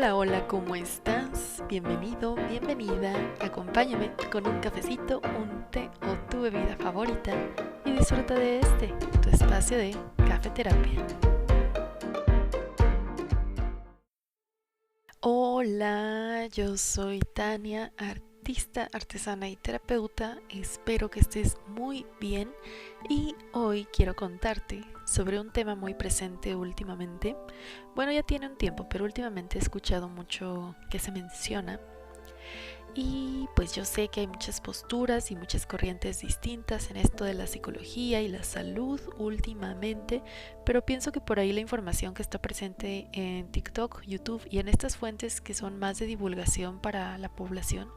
Hola, hola, ¿cómo estás? Bienvenido, bienvenida. Acompáñame con un cafecito, un té o tu bebida favorita y disfruta de tu espacio de cafeterapia. Hola, yo soy Tania, artista, artesana y terapeuta. Espero que estés muy bien y hoy quiero contarte sobre un tema muy presente últimamente. Bueno, ya tiene un tiempo, pero últimamente he escuchado mucho que se menciona. Y pues yo sé que hay muchas posturas y muchas corrientes distintas en esto de la psicología y la salud últimamente, pero pienso que por ahí la información que está presente en TikTok, YouTube y en estas fuentes que son más de divulgación para la población,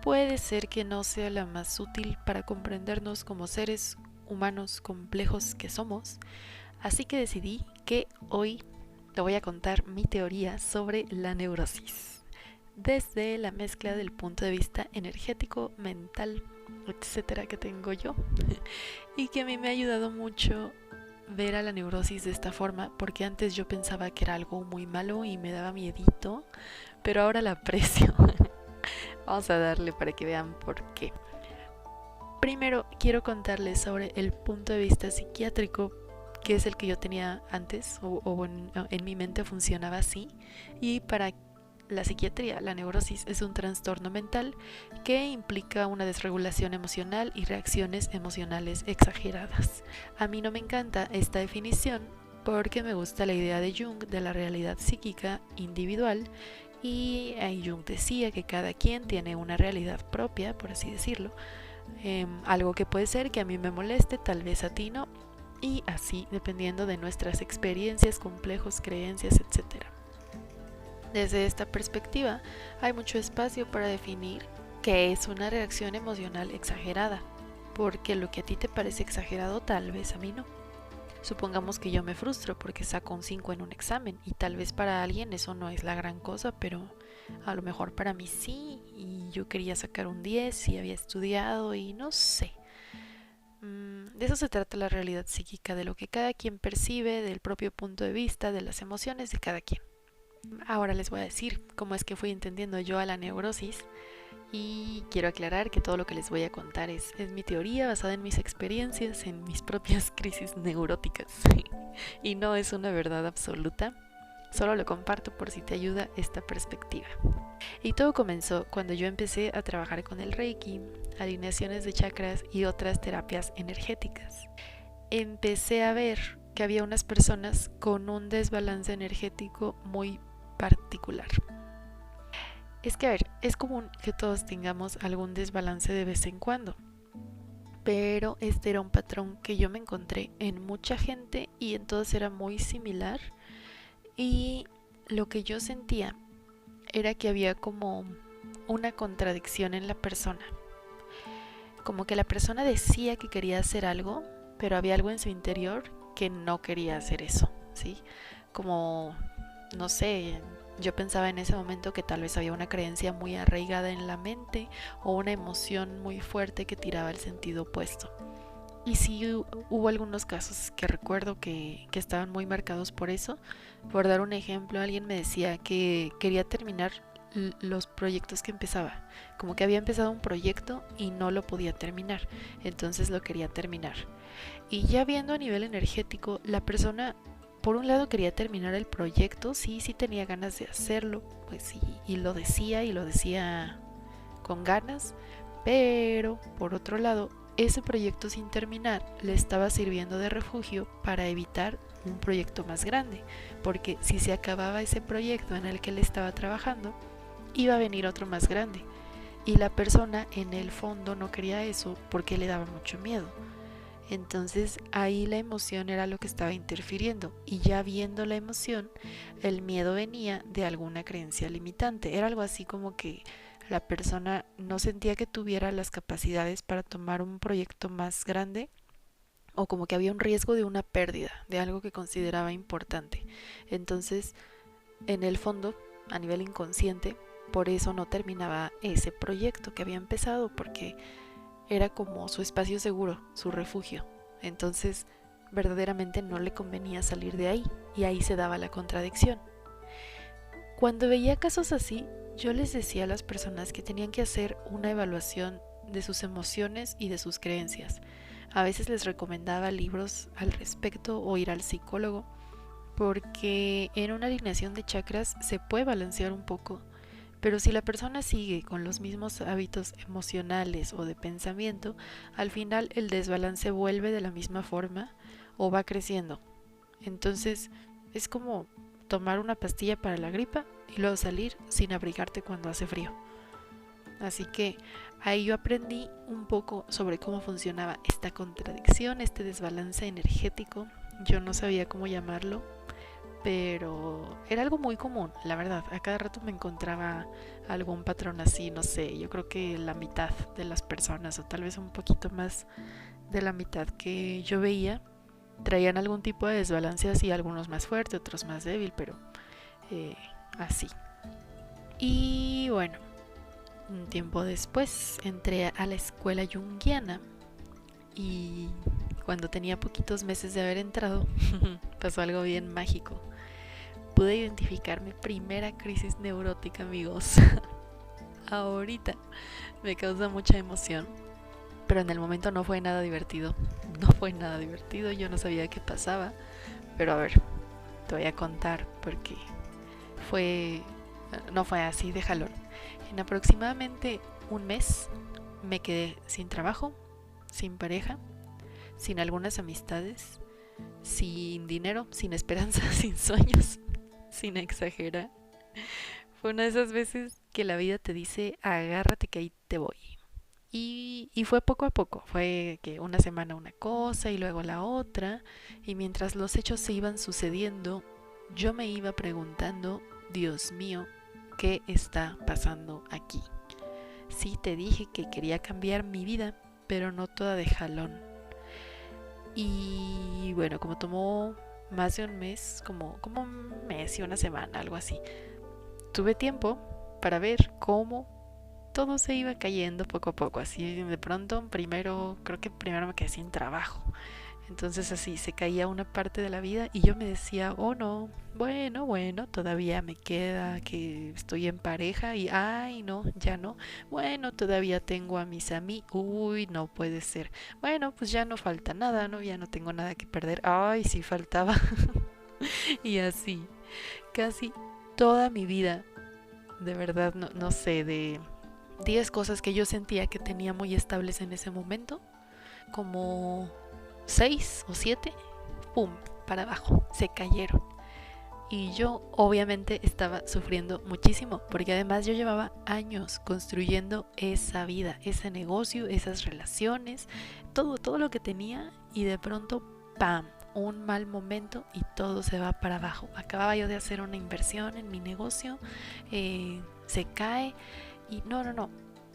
puede ser que no sea la más útil para comprendernos como seres humanos complejos que somos. Así que decidí que hoy te voy a contar mi teoría sobre la neurosis desde la mezcla del punto de vista energético, mental, etcétera, que tengo yo y que a mí me ha ayudado mucho ver a la neurosis de esta forma, porque antes yo pensaba que era algo muy malo y me daba miedito, pero ahora la aprecio. Vamos a darle para que vean por qué. Primero quiero contarles sobre el punto de vista psiquiátrico, que es el que yo tenía antes, o en mi mente funcionaba así, y para la psiquiatría, la neurosis es un trastorno mental que implica una desregulación emocional y reacciones emocionales exageradas. A mí no me encanta esta definición porque me gusta la idea de Jung de la realidad psíquica individual, y Jung decía que cada quien tiene una realidad propia, por así decirlo, algo que puede ser que a mí me moleste, tal vez a ti no, y así dependiendo de nuestras experiencias, complejos, creencias, etc. Desde esta perspectiva, hay mucho espacio para definir qué es una reacción emocional exagerada, porque lo que a ti te parece exagerado tal vez a mí no. Supongamos que yo me frustro porque saco un 5 en un examen y tal vez para alguien eso no es la gran cosa, pero a lo mejor para mí sí, y yo quería sacar un 10 y había estudiado y no sé. De eso se trata la realidad psíquica, de lo que cada quien percibe, del propio punto de vista, de las emociones de cada quien. Ahora les voy a decir cómo es que fui entendiendo yo a la neurosis, y quiero aclarar que todo lo que les voy a contar es mi teoría basada en mis experiencias, en mis propias crisis neuróticas y no es una verdad absoluta, solo lo comparto por si te ayuda esta perspectiva. Y todo comenzó cuando yo empecé a trabajar con el Reiki, alineaciones de chakras y otras terapias energéticas. Empecé a ver que había unas personas con un desbalance energético muy particular. Es que, a ver, es común que todos tengamos algún desbalance de vez en cuando, pero este era un patrón que yo me encontré en mucha gente y en todos era muy similar, y lo que yo sentía era que había como una contradicción en la persona, como que la persona decía que quería hacer algo, pero había algo en su interior que no quería hacer eso, ¿sí? Como, no sé, yo pensaba en ese momento que tal vez había una creencia muy arraigada en la mente o una emoción muy fuerte que tiraba el sentido opuesto. Y sí hubo algunos casos que recuerdo que estaban muy marcados por eso. Por dar un ejemplo, alguien me decía que quería terminar los proyectos que empezaba, como que había empezado un proyecto y no lo podía terminar, entonces lo quería terminar. Y ya viendo a nivel energético, la persona por un lado quería terminar el proyecto, sí, sí tenía ganas de hacerlo, pues sí, y lo decía con ganas, pero por otro lado, ese proyecto sin terminar le estaba sirviendo de refugio para evitar un proyecto más grande, porque si se acababa ese proyecto en el que él estaba trabajando, iba a venir otro más grande, y la persona en el fondo no quería eso porque le daba mucho miedo. Entonces ahí la emoción era lo que estaba interfiriendo, y ya viendo la emoción, el miedo venía de alguna creencia limitante. Era algo así como que la persona no sentía que tuviera las capacidades para tomar un proyecto más grande, o como que había un riesgo de una pérdida de algo que consideraba importante. Entonces, en el fondo, a nivel inconsciente, por eso no terminaba ese proyecto que había empezado, porque era como su espacio seguro, su refugio. Entonces, verdaderamente no le convenía salir de ahí, y ahí se daba la contradicción. Cuando veía casos así, yo les decía a las personas que tenían que hacer una evaluación de sus emociones y de sus creencias. A veces les recomendaba libros al respecto o ir al psicólogo, porque en una alineación de chakras se puede balancear un poco, pero si la persona sigue con los mismos hábitos emocionales o de pensamiento, al final el desbalance vuelve de la misma forma o va creciendo. Entonces es como tomar una pastilla para la gripa y luego salir sin abrigarte cuando hace frío. Así que ahí yo aprendí un poco sobre cómo funcionaba esta contradicción, este desbalance energético. Yo no sabía cómo llamarlo, pero era algo muy común, la verdad. A cada rato me encontraba algún patrón así, no sé, yo creo que la mitad de las personas, o tal vez un poquito más de la mitad que yo veía, traían algún tipo de desbalance así, algunos más fuerte, otros más débil, pero así. Y bueno, un tiempo después entré a la escuela junguiana y cuando tenía poquitos meses de haber entrado, pasó algo bien mágico. Pude identificar mi primera crisis neurótica, amigos. Ahorita me causa mucha emoción, pero en el momento no fue nada divertido. No fue nada divertido, yo no sabía qué pasaba. Pero a ver, te voy a contar porque fue no fue así de jalón. En aproximadamente un mes me quedé sin trabajo, sin pareja, sin algunas amistades, sin dinero, sin esperanza, sin sueños, sin exagerar. Fue una de esas veces que la vida te dice, agárrate que ahí te voy. Y fue poco a poco, fue que una semana una cosa y luego la otra, y mientras los hechos se iban sucediendo, yo me iba preguntando, Dios mío, ¿qué está pasando aquí? Sí, te dije que quería cambiar mi vida, pero no toda de jalón. Y bueno, como tomó más de un mes, como un mes y una semana, algo así, tuve tiempo para ver cómo todo se iba cayendo poco a poco. Así de pronto, creo que primero me quedé sin trabajo. Entonces así se caía una parte de la vida y yo me decía, oh no, bueno, todavía me queda que estoy en pareja y ay no, ya no. Bueno, todavía tengo a mis amigos, uy, no puede ser. Bueno, pues ya no falta nada, ¿no? Ya no tengo nada que perder. Ay, sí faltaba. Y así, casi toda mi vida, de verdad, no sé, de 10 cosas que yo sentía que tenía muy estables en ese momento, como 6 o 7, pum, para abajo, se cayeron. Y yo obviamente estaba sufriendo muchísimo, porque además yo llevaba años construyendo esa vida, ese negocio, esas relaciones, todo lo que tenía, y de pronto, ¡pam!, un mal momento y todo se va para abajo. Acababa yo de hacer una inversión en mi negocio, se cae y no,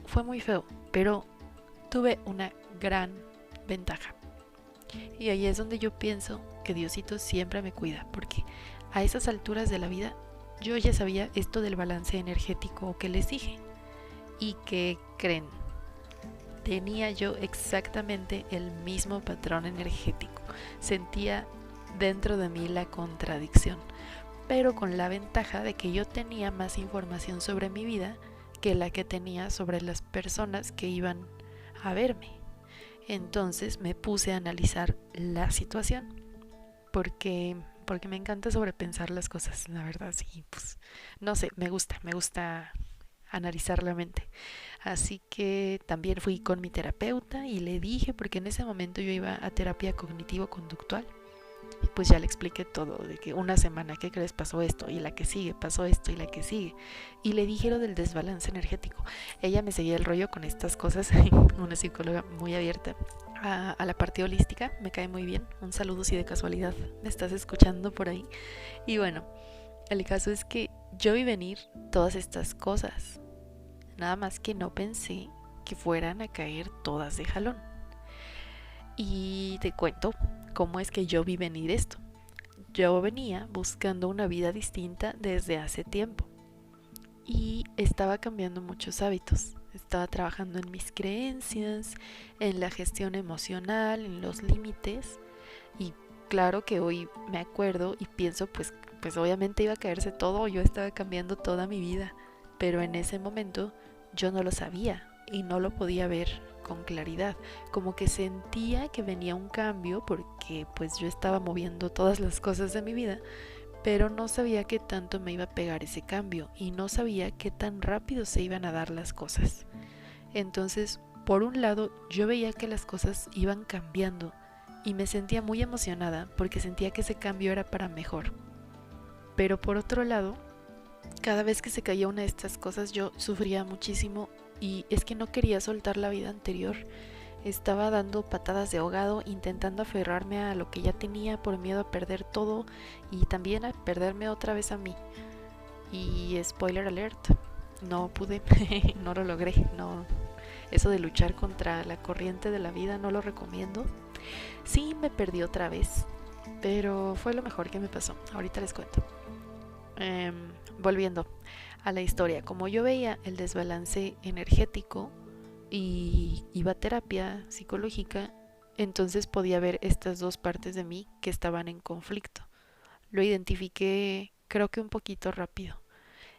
fue muy feo, pero tuve una gran ventaja. Y ahí es donde yo pienso que Diosito siempre me cuida, porque a esas alturas de la vida yo ya sabía esto del balance energético que les dije. ¿Y que creen? Tenía yo exactamente el mismo patrón energético. Sentía dentro de mí la contradicción, pero con la ventaja de que yo tenía más información sobre mi vida que la que tenía sobre las personas que iban a verme. Entonces me puse a analizar la situación, porque me encanta sobrepensar las cosas, la verdad, sí, pues no sé, me gusta analizar la mente. Así que también fui con mi terapeuta y le dije, porque en ese momento yo iba a terapia cognitivo-conductual, y pues ya le expliqué todo, de que una semana, ¿qué crees? Pasó esto, y la que sigue, pasó esto, y la que sigue. Y le dije lo del desbalance energético. Ella me seguía el rollo con estas cosas, una psicóloga muy abierta a la parte holística, me cae muy bien. Un saludo si de casualidad me estás escuchando por ahí. Y bueno, el caso es que yo vi venir todas estas cosas, nada más que no pensé que fueran a caer todas de jalón. Y te cuento cómo es que yo vi venir esto. Yo venía buscando una vida distinta desde hace tiempo y estaba cambiando muchos hábitos. Estaba trabajando en mis creencias, en la gestión emocional, en los límites, y claro que hoy me acuerdo y pienso, pues obviamente iba a caerse todo, yo estaba cambiando toda mi vida, pero en ese momento yo no lo sabía y no lo podía ver con claridad, como que sentía que venía un cambio porque pues yo estaba moviendo todas las cosas de mi vida, pero no sabía qué tanto me iba a pegar ese cambio y no sabía qué tan rápido se iban a dar las cosas. Entonces, por un lado, yo veía que las cosas iban cambiando y me sentía muy emocionada porque sentía que ese cambio era para mejor. Pero por otro lado, cada vez que se caía una de estas cosas yo sufría muchísimo y es que no quería soltar la vida anterior. Estaba dando patadas de ahogado, intentando aferrarme a lo que ya tenía por miedo a perder todo y también a perderme otra vez a mí. Y spoiler alert, no pude, no lo logré, no. Eso de luchar contra la corriente de la vida no lo recomiendo. Sí, me perdí otra vez, pero fue lo mejor que me pasó. Ahorita les cuento. Volviendo a la historia, como yo veía el desbalance energético y iba a terapia psicológica, entonces podía ver estas dos partes de mí que estaban en conflicto. Lo identifiqué creo que un poquito rápido.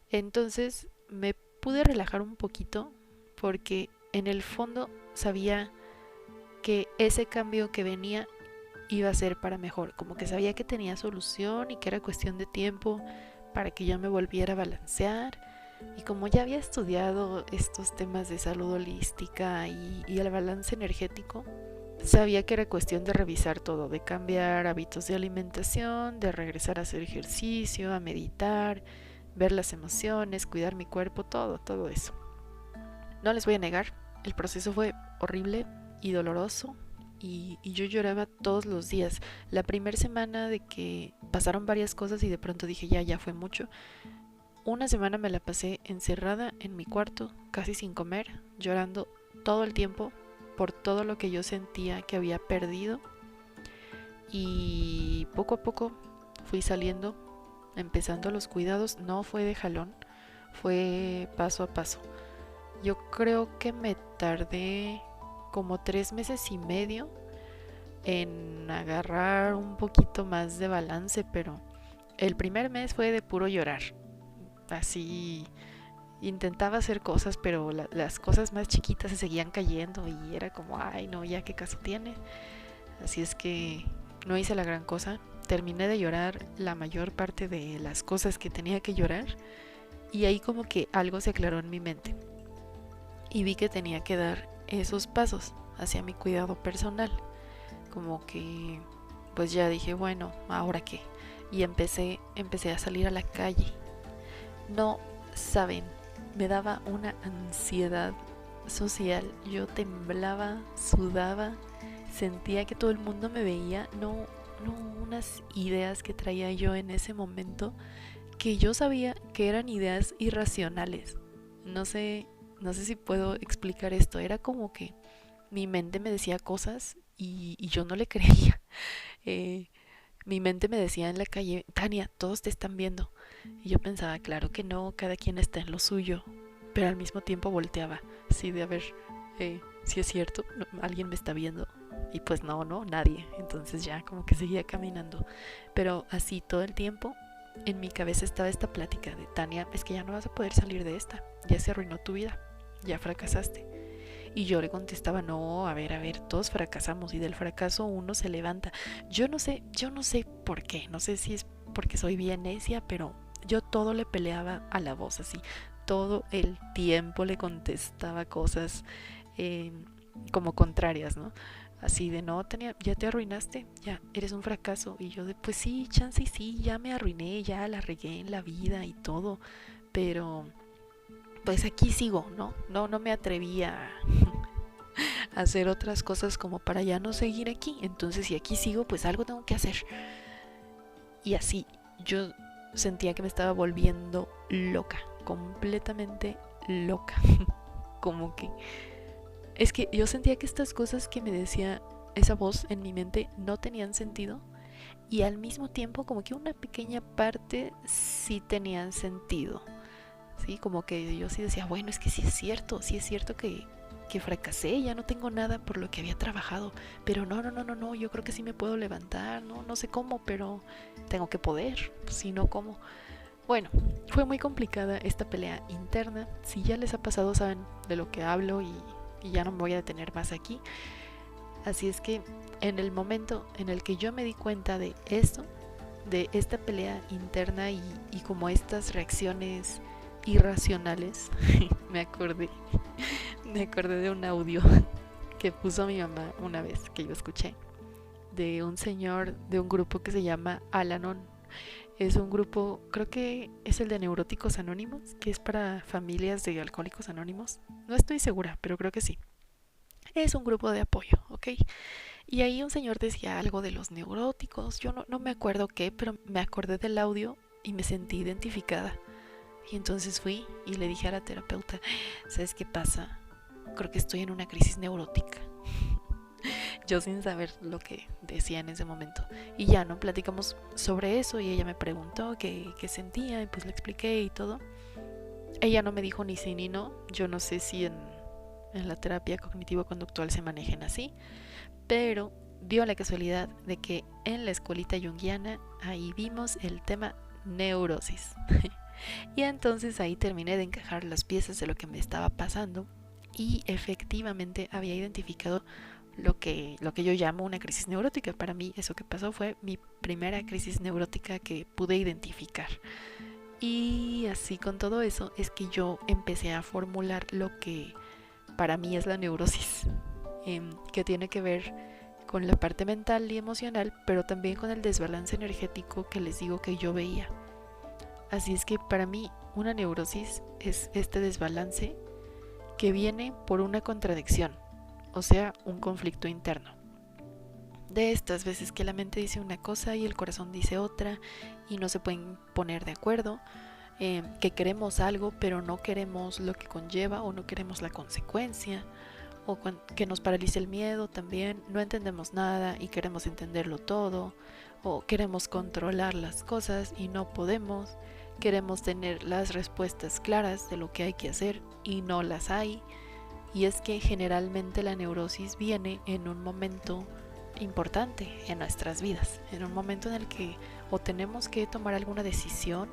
Entonces me pude relajar un poquito porque en el fondo sabía que ese cambio que venía iba a ser para mejor, como que sabía que tenía solución y que era cuestión de tiempo para que yo me volviera a balancear. Y como ya había estudiado estos temas de salud holística y el balance energético, sabía que era cuestión de revisar todo, de cambiar hábitos de alimentación, de regresar a hacer ejercicio, a meditar, ver las emociones, cuidar mi cuerpo, todo eso. No les voy a negar, el proceso fue horrible y doloroso y yo lloraba todos los días. La primera semana de que pasaron varias cosas y de pronto dije ya fue mucho. Una semana me la pasé encerrada en mi cuarto, casi sin comer, llorando todo el tiempo por todo lo que yo sentía que había perdido. Y poco a poco fui saliendo, empezando los cuidados. No fue de jalón, fue paso a paso. Yo creo que me tardé como 3 meses y medio en agarrar un poquito más de balance, pero el primer mes fue de puro llorar. Así intentaba hacer cosas, pero las cosas más chiquitas se seguían cayendo y era como, ay no, ya qué caso tiene. Así es que no hice la gran cosa. Terminé de llorar la mayor parte de las cosas que tenía que llorar y ahí como que algo se aclaró en mi mente y vi que tenía que dar esos pasos hacia mi cuidado personal. Como que pues ya dije, bueno, ¿ahora qué? Y empecé a salir a la calle. No saben, me daba una ansiedad social. Yo temblaba, sudaba, sentía que todo el mundo me veía. No, unas ideas que traía yo en ese momento que yo sabía que eran ideas irracionales. No sé si puedo explicar esto. Era como que mi mente me decía cosas y yo no le creía. Mi mente me decía en la calle, Tania, todos te están viendo. Y yo pensaba, claro que no, cada quien está en lo suyo. Pero al mismo tiempo volteaba, sí, de a ver, si es cierto, no, alguien me está viendo. Y pues no, nadie. Entonces ya como que seguía caminando. Pero así todo el tiempo, en mi cabeza estaba esta plática de Tania, es que ya no vas a poder salir de esta. Ya se arruinó tu vida, ya fracasaste. Y yo le contestaba, no, a ver, todos fracasamos y del fracaso uno se levanta. Yo no sé por qué, no sé si es porque soy bien necia, pero yo todo le peleaba a la voz así. Todo el tiempo le contestaba cosas como contrarias, ¿no? Así de, no, Tania, ya te arruinaste, ya eres un fracaso. Y yo de, pues sí, chance y sí, ya me arruiné, ya la regué en la vida y todo, pero pues aquí sigo, ¿no? No me atrevía a hacer otras cosas como para ya no seguir aquí. Entonces, si aquí sigo, pues algo tengo que hacer. Y así, yo sentía que me estaba volviendo loca, completamente loca. Como que es que yo sentía que estas cosas que me decía esa voz en mi mente no tenían sentido y al mismo tiempo como que una pequeña parte sí tenían sentido. Sí, como que yo sí decía, bueno, es que sí es cierto que que fracasé, ya no tengo nada por lo que había trabajado, pero no, yo creo que sí me puedo levantar, no sé cómo, pero tengo que poder, si no, ¿cómo? Bueno, fue muy complicada esta pelea interna. Si ya les ha pasado, saben de lo que hablo y ya no me voy a detener más aquí. Así es que en el momento en el que yo me di cuenta de esto, de esta pelea interna y como estas reacciones irracionales, me acordé de un audio que puso mi mamá una vez que yo escuché de un señor de un grupo que se llama Al-Anon. Es un grupo, creo que es el de Neuróticos Anónimos, que es para familias de alcohólicos anónimos. No estoy segura, pero creo que sí. Es un grupo de apoyo, ¿ok? Y ahí un señor decía algo de los neuróticos. Yo no me acuerdo qué, pero me acordé del audio y me sentí identificada. Y entonces fui y le dije a la terapeuta, ¿sabes qué pasa? Creo que estoy en una crisis neurótica. Yo sin saber lo que decía en ese momento. Y ya, ¿no? Platicamos sobre eso y ella me preguntó qué sentía y pues le expliqué y todo. Ella no me dijo ni sí ni no. Yo no sé si en la terapia cognitivo-conductual se manejen así, pero dio la casualidad de que en la escuelita junguiana ahí vimos el tema neurosis. Y entonces ahí terminé de encajar las piezas de lo que me estaba pasando y efectivamente había identificado lo que yo llamo una crisis neurótica. Para mí eso que pasó fue mi primera crisis neurótica que pude identificar. Y así con todo eso es que yo empecé a formular lo que para mí es la neurosis, que tiene que ver con la parte mental y emocional, pero también con el desbalance energético que les digo que yo veía. Así es que para mí una neurosis es este desbalance que viene por una contradicción, o sea, un conflicto interno. De estas veces que la mente dice una cosa y el corazón dice otra y no se pueden poner de acuerdo, que queremos algo pero no queremos lo que conlleva o no queremos la consecuencia, o que nos paraliza el miedo también, no entendemos nada y queremos entenderlo todo, o queremos controlar las cosas y no podemos, queremos tener las respuestas claras de lo que hay que hacer y no las hay. Y es que generalmente la neurosis viene en un momento importante en nuestras vidas, en un momento en el que o tenemos que tomar alguna decisión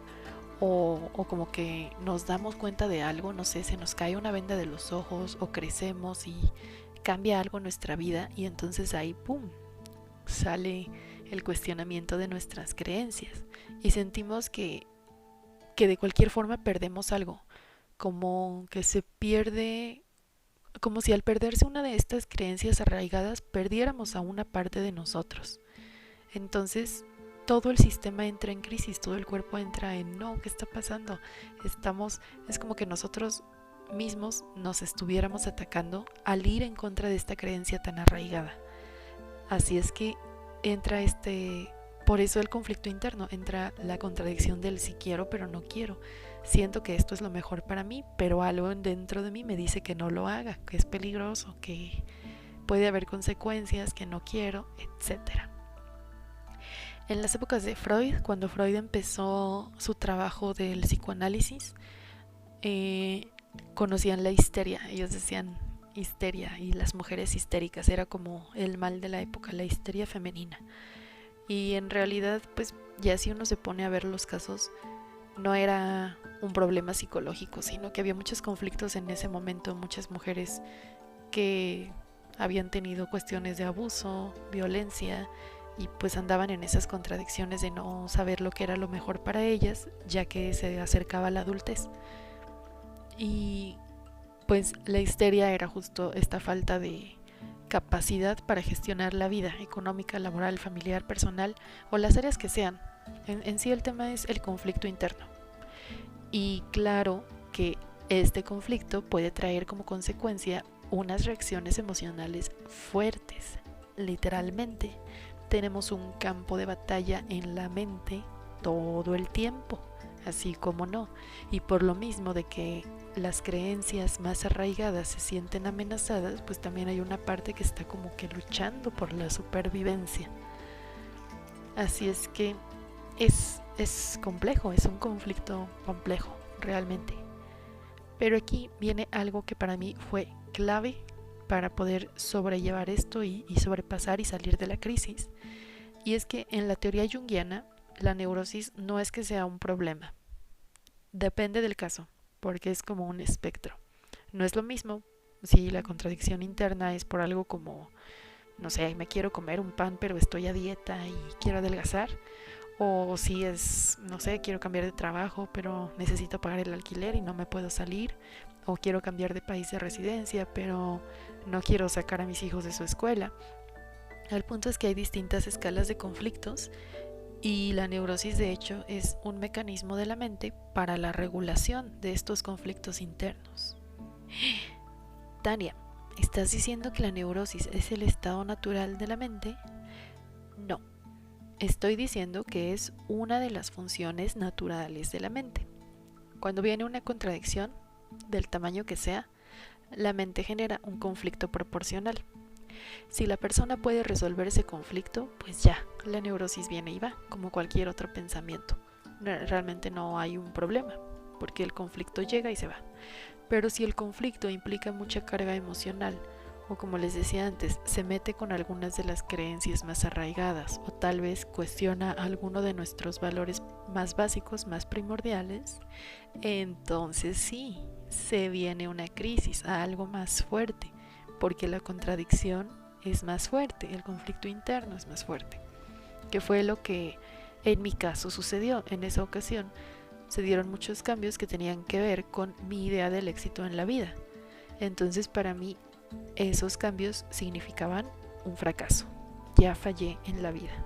o como que nos damos cuenta de algo, no sé, se nos cae una venda de los ojos o crecemos y cambia algo en nuestra vida y entonces ahí, ¡pum!, sale el cuestionamiento de nuestras creencias y sentimos que de cualquier forma perdemos algo, como que se pierde, como si al perderse una de estas creencias arraigadas perdiéramos a una parte de nosotros. Entonces todo el sistema entra en crisis, todo el cuerpo entra en no, ¿qué está pasando? Es como que nosotros mismos nos estuviéramos atacando al ir en contra de esta creencia tan arraigada. Así es que entra por eso el conflicto interno, entra la contradicción del si quiero pero no quiero. Siento que esto es lo mejor para mí, pero algo dentro de mí me dice que no lo haga, que es peligroso, que puede haber consecuencias, que no quiero, etcétera. En las épocas de Freud, cuando Freud empezó su trabajo del psicoanálisis, conocían la histeria. Ellos decían histeria y las mujeres histéricas era como el mal de la época, la histeria femenina. Y en realidad, pues ya si uno se pone a ver los casos, no era un problema psicológico, sino que había muchos conflictos en ese momento, muchas mujeres que habían tenido cuestiones de abuso, violencia, y pues andaban en esas contradicciones de no saber lo que era lo mejor para ellas, ya que se acercaba la adultez. Y pues la histeria era justo esta falta de capacidad para gestionar la vida económica, laboral, familiar, personal o las áreas que sean. En sí el tema es el conflicto interno. Y claro que este conflicto puede traer como consecuencia unas reacciones emocionales fuertes, literalmente. Tenemos un campo de batalla en la mente todo el tiempo, así como no. Y por lo mismo de que las creencias más arraigadas se sienten amenazadas, pues también hay una parte que está como que luchando por la supervivencia. Así es que es complejo, es un conflicto complejo, realmente. Pero aquí viene algo que para mí fue clave para poder sobrellevar esto y sobrepasar y salir de la crisis. Y es que en la teoría junguiana, la neurosis no es que sea un problema. Depende del caso, porque es como un espectro. No es lo mismo si la contradicción interna es por algo como, no sé, me quiero comer un pan pero estoy a dieta y quiero adelgazar, o si es, no sé, quiero cambiar de trabajo pero necesito pagar el alquiler y no me puedo salir, o quiero cambiar de país de residencia pero no quiero sacar a mis hijos de su escuela. El punto es que hay distintas escalas de conflictos y la neurosis de hecho es un mecanismo de la mente para la regulación de estos conflictos internos. Tania, ¿estás diciendo que la neurosis es el estado natural de la mente? No, estoy diciendo que es una de las funciones naturales de la mente. Cuando viene una contradicción, del tamaño que sea, la mente genera un conflicto proporcional. Si la persona puede resolver ese conflicto, pues ya, la neurosis viene y va, como cualquier otro pensamiento. Realmente no hay un problema, porque el conflicto llega y se va. Pero si el conflicto implica mucha carga emocional, o como les decía antes, se mete con algunas de las creencias más arraigadas, o tal vez cuestiona alguno de nuestros valores más básicos, más primordiales, entonces sí, se viene una crisis, algo más fuerte, porque la contradicción es más fuerte, el conflicto interno es más fuerte, que fue lo que en mi caso sucedió en esa ocasión. Se dieron muchos cambios que tenían que ver con mi idea del éxito en la vida. Entonces para mí esos cambios significaban un fracaso. Ya fallé en la vida.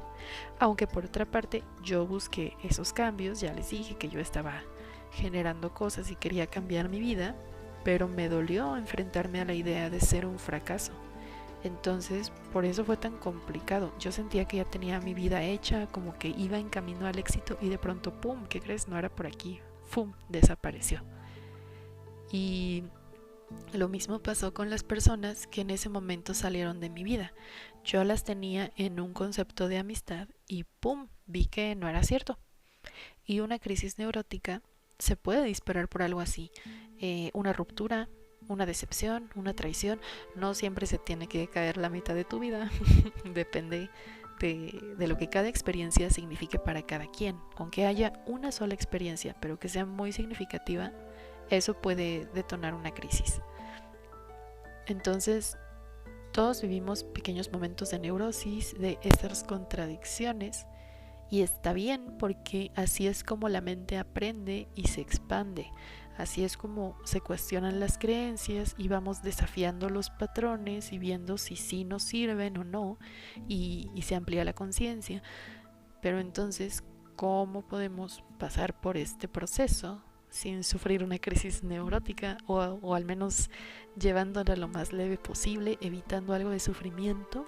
Aunque por otra parte yo busqué esos cambios, ya les dije que yo estaba generando cosas y quería cambiar mi vida, pero me dolió enfrentarme a la idea de ser un fracaso. Entonces, por eso fue tan complicado. Yo sentía que ya tenía mi vida hecha, como que iba en camino al éxito y de pronto, ¡pum!, ¿qué crees? No era por aquí. ¡Fum!, desapareció. Y lo mismo pasó con las personas que en ese momento salieron de mi vida. Yo las tenía en un concepto de amistad y ¡pum!, vi que no era cierto. Y una crisis neurótica se puede disparar por algo así. Una ruptura, una decepción, una traición. No siempre se tiene que caer la mitad de tu vida. Depende de lo que cada experiencia signifique para cada quien. Aunque haya una sola experiencia, pero que sea muy significativa, eso puede detonar una crisis. Entonces, todos vivimos pequeños momentos de neurosis, de esas contradicciones, y está bien porque así es como la mente aprende y se expande. Así es como se cuestionan las creencias y vamos desafiando los patrones y viendo si sí nos sirven o no, y se amplía la conciencia. Pero entonces, ¿cómo podemos pasar por este proceso sin sufrir una crisis neurótica o al menos llevándola lo más leve posible, evitando algo de sufrimiento?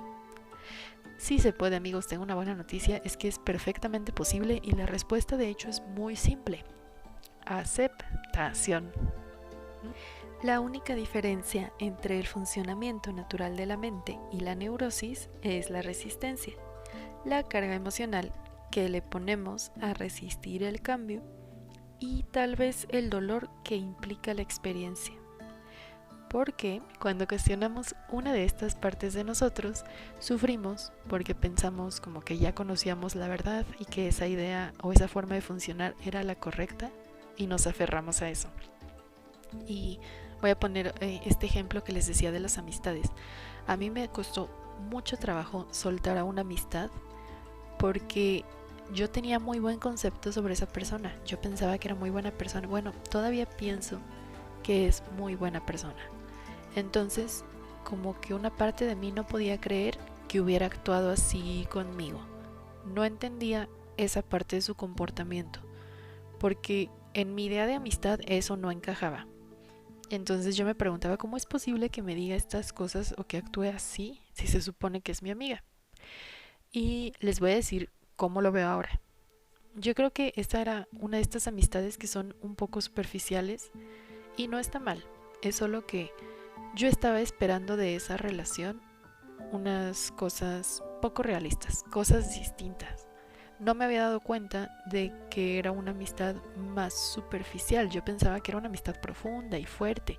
Sí se puede, amigos. Tengo una buena noticia, es que es perfectamente posible y la respuesta de hecho es muy simple: aceptación. La única diferencia entre el funcionamiento natural de la mente y la neurosis es la resistencia, la carga emocional que le ponemos a resistir el cambio y tal vez el dolor que implica la experiencia. Porque cuando cuestionamos una de estas partes de nosotros, sufrimos porque pensamos como que ya conocíamos la verdad y que esa idea o esa forma de funcionar era la correcta y nos aferramos a eso. Y voy a poner este ejemplo que les decía de las amistades. A mí me costó mucho trabajo soltar a una amistad porque yo tenía muy buen concepto sobre esa persona. Yo pensaba que era muy buena persona. Bueno, todavía pienso que es muy buena persona. Entonces, como que una parte de mí no podía creer que hubiera actuado así conmigo. No entendía esa parte de su comportamiento, porque en mi idea de amistad eso no encajaba. Entonces yo me preguntaba, ¿cómo es posible que me diga estas cosas o que actúe así si se supone que es mi amiga? Y les voy a decir cómo lo veo ahora. Yo creo que esta era una de estas amistades que son un poco superficiales y no está mal. Es solo que yo estaba esperando de esa relación unas cosas poco realistas, cosas distintas. no me había dado cuenta de que era una amistad más superficial. Yo pensaba que era una amistad profunda y fuerte,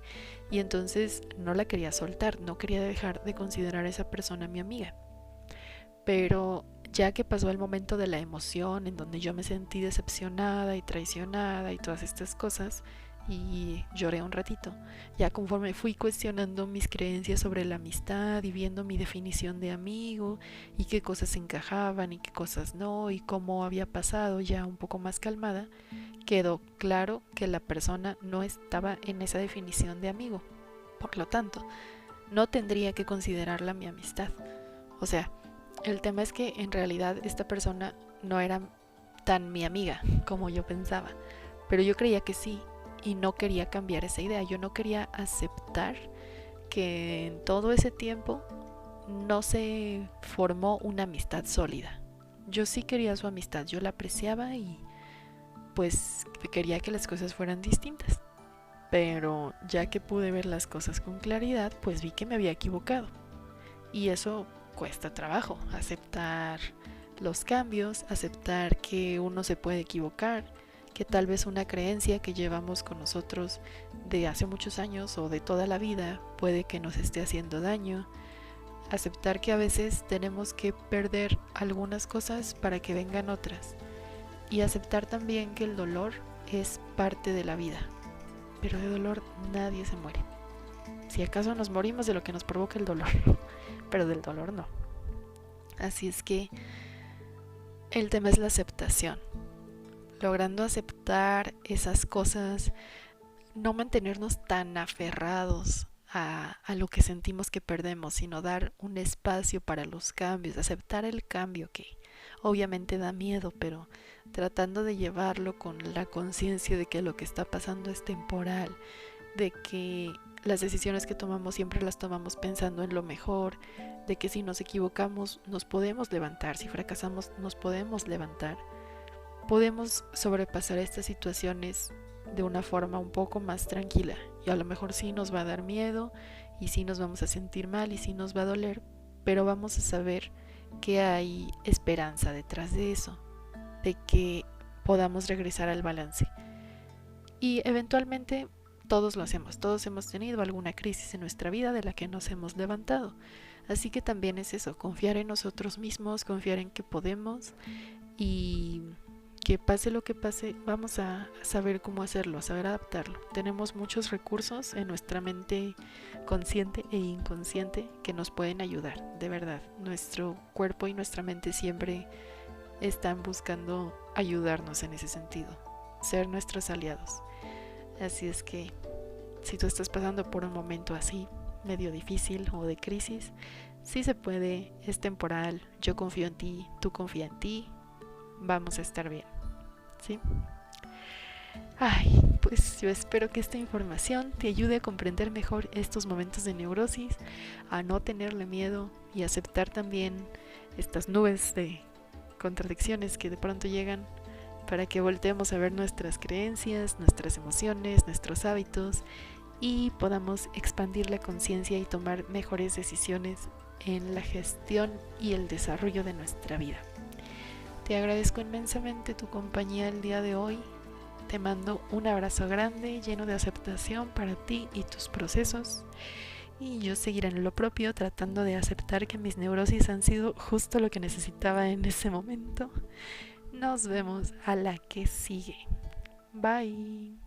y entonces no la quería soltar, no quería dejar de considerar a esa persona mi amiga. Pero ya que pasó el momento de la emoción, en donde yo me sentí decepcionada y traicionada y todas estas cosas, y lloré un ratito, ya conforme fui cuestionando mis creencias sobre la amistad y viendo mi definición de amigo y qué cosas encajaban y qué cosas no, y cómo había pasado, ya un poco más calmada, quedó claro que la persona no estaba en esa definición de amigo. Por lo tanto, no tendría que considerarla mi amistad. O sea, el tema es que en realidad esta persona no era tan mi amiga como yo pensaba, pero yo creía que sí, y no quería cambiar esa idea. Yo no quería aceptar que en todo ese tiempo no se formó una amistad sólida. Yo sí quería su amistad, yo la apreciaba y pues quería que las cosas fueran distintas. Pero ya que pude ver las cosas con claridad, pues vi que me había equivocado. Y eso cuesta trabajo, aceptar los cambios, aceptar que uno se puede equivocar, que tal vez una creencia que llevamos con nosotros de hace muchos años o de toda la vida puede que nos esté haciendo daño. Aceptar que a veces tenemos que perder algunas cosas para que vengan otras. Y aceptar también que el dolor es parte de la vida. Pero de dolor nadie se muere. Si acaso nos morimos de lo que nos provoca el dolor, pero del dolor no. Así es que el tema es la aceptación. Logrando aceptar esas cosas, no mantenernos tan aferrados a lo que sentimos que perdemos, sino dar un espacio para los cambios, aceptar el cambio que obviamente da miedo, pero tratando de llevarlo con la conciencia de que lo que está pasando es temporal, de que las decisiones que tomamos siempre las tomamos pensando en lo mejor, de que si nos equivocamos nos podemos levantar, si fracasamos nos podemos levantar. Podemos sobrepasar estas situaciones de una forma un poco más tranquila, y a lo mejor sí nos va a dar miedo y sí nos vamos a sentir mal y sí nos va a doler, pero vamos a saber que hay esperanza detrás de eso, de que podamos regresar al balance. Y eventualmente todos lo hacemos, todos hemos tenido alguna crisis en nuestra vida de la que nos hemos levantado, así que también es eso, confiar en nosotros mismos, confiar en que podemos, y que pase lo que pase, vamos a saber cómo hacerlo, a saber adaptarlo. Tenemos muchos recursos en nuestra mente consciente e inconsciente que nos pueden ayudar, de verdad. Nuestro cuerpo y nuestra mente siempre están buscando ayudarnos en ese sentido, ser nuestros aliados. Así es que si tú estás pasando por un momento así, medio difícil o de crisis, sí se puede, es temporal, yo confío en ti, tú confía en ti, vamos a estar bien, ¿sí? Ay, pues yo espero que esta información te ayude a comprender mejor estos momentos de neurosis, a no tenerle miedo y aceptar también estas nubes de contradicciones que de pronto llegan, para que volteemos a ver nuestras creencias, nuestras emociones, nuestros hábitos y podamos expandir la conciencia y tomar mejores decisiones en la gestión y el desarrollo de nuestra vida. Te agradezco inmensamente tu compañía el día de hoy. Te mando un abrazo grande, lleno de aceptación para ti y tus procesos. Y yo seguiré en lo propio, tratando de aceptar que mis neurosis han sido justo lo que necesitaba en ese momento. Nos vemos a la que sigue. Bye.